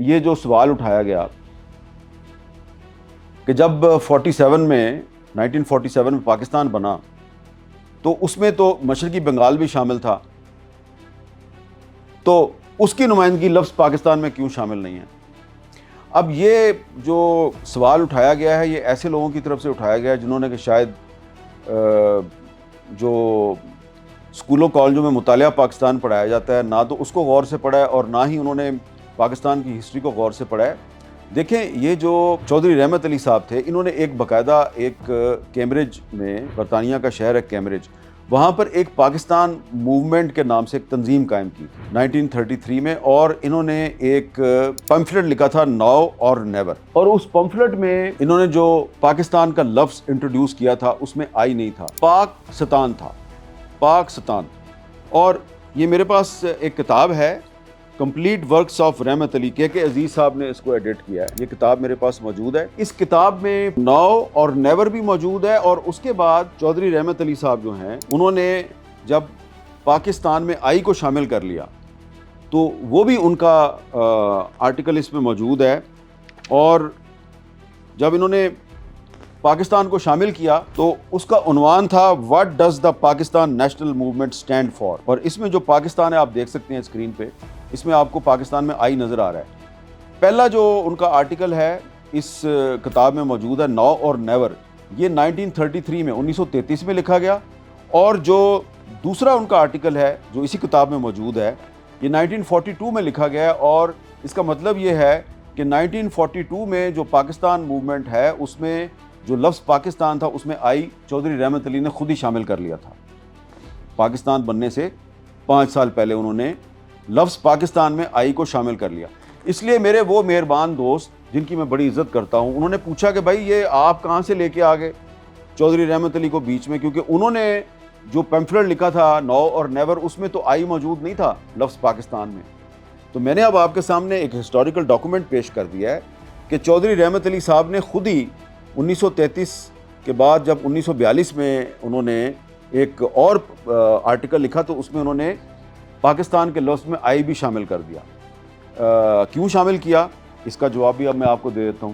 یہ جو سوال اٹھایا گیا کہ جب 47 میں 1947 میں پاکستان بنا تو اس میں تو مشرقی بنگال بھی شامل تھا، تو اس کی نمائندگی لفظ پاکستان میں کیوں شامل نہیں ہے؟ اب یہ جو سوال اٹھایا گیا ہے یہ ایسے لوگوں کی طرف سے اٹھایا گیا ہے جنہوں نے کہ شاید جو اسکولوں کالجوں میں مطالعہ پاکستان پڑھایا جاتا ہے نہ تو اس کو غور سے پڑھا ہے اور نہ ہی انہوں نے پاکستان کی ہسٹری کو غور سے پڑھا ہے۔ دیکھیں، یہ جو چودھری رحمت علی صاحب تھے، انہوں نے ایک باقاعدہ ایک کیمبرج میں، برطانیہ کا شہر ہے کیمبرج، وہاں پر ایک پاکستان موومنٹ کے نام سے ایک تنظیم قائم کی 1933 میں، اور انہوں نے ایک پمفلٹ لکھا تھا ناؤ اور نیور، اور اس پمفلٹ میں انہوں نے جو پاکستان کا لفظ انٹروڈیوس کیا تھا اس میں آئی نہیں تھا، پاکستان تھا، پاکستان۔ اور یہ میرے پاس ایک کتاب ہے، complete works of Rahmat Ali, کے عزیز صاحب نے اس کو ایڈٹ کیا ہے، یہ کتاب میرے پاس موجود ہے۔ اس کتاب میں ناؤ اور نیور بھی موجود ہے، اور اس کے بعد چودھری رحمت علی صاحب جو ہیں انہوں نے جب پاکستان میں آئی کو شامل کر لیا تو وہ بھی ان کا آرٹیکل اس میں موجود ہے، اور جب انہوں نے پاکستان کو شامل کیا تو اس کا عنوان تھا what does the Pakistan national movement stand for, اور اس میں جو پاکستان ہے آپ دیکھ سکتے ہیں اسکرین پہ، اس میں آپ کو پاکستان میں آئی نظر آ رہا ہے۔ پہلا جو ان کا آرٹیکل ہے اس کتاب میں موجود ہے ناؤ اور نیور، یہ 1933 میں 1933 میں لکھا گیا، اور جو دوسرا ان کا آرٹیکل ہے جو اسی کتاب میں موجود ہے یہ 1942 میں لکھا گیا ہے، اور اس کا مطلب یہ ہے کہ 1942 میں جو پاکستان موومنٹ ہے اس میں جو لفظ پاکستان تھا اس میں آئی چودھری رحمت علی نے خود ہی شامل کر لیا تھا۔ پاکستان بننے سے 5 سال پہلے انہوں نے لفظ پاکستان میں آئی کو شامل کر لیا۔ اس لیے میرے وہ مہربان دوست جن کی میں بڑی عزت کرتا ہوں، انہوں نے پوچھا کہ بھائی یہ آپ کہاں سے لے کے آ گئے چودھری رحمت علی کو بیچ میں، کیونکہ انہوں نے جو پیمفلٹ لکھا تھا ناؤ اور نیور اس میں تو آئی موجود نہیں تھا لفظ پاکستان میں۔ تو میں نے اب آپ کے سامنے ایک ہسٹوریکل ڈاکومنٹ پیش کر دیا ہے کہ چودھری رحمت علی صاحب نے خود ہی 1933 کے بعد جب 1942 میں انہوں نے ایک اور آرٹیکل لکھا تو اس میں انہوں نے پاکستان کے لفظ میں آئی بھی شامل کر دیا۔ کیوں شامل کیا اس کا جواب بھی اب میں آپ کو دے دیتا ہوں۔